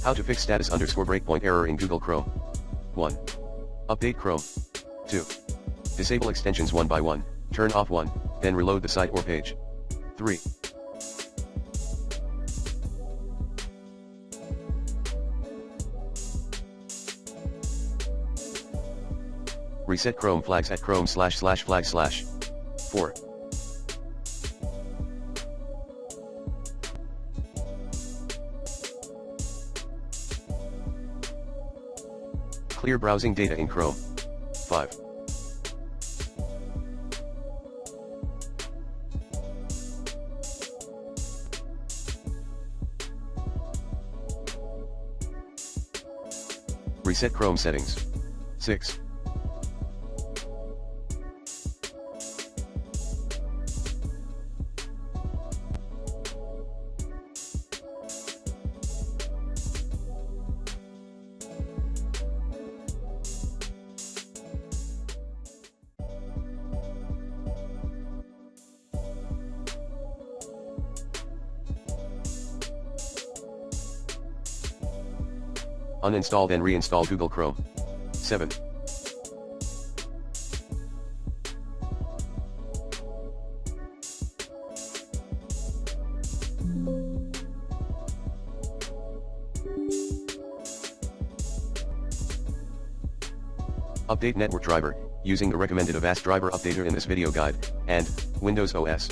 How to fix status _ breakpoint error in Google Chrome. 1. Update Chrome. 2. Disable extensions one by one, turn off one, then reload the site or page. 3. Reset Chrome flags at Chrome//flag/. 4. Clear browsing data in Chrome. 5. Reset Chrome settings. 6. Uninstall then reinstall Google Chrome. 7. Update network driver, using the recommended Avast driver updater in this video guide, and Windows OS.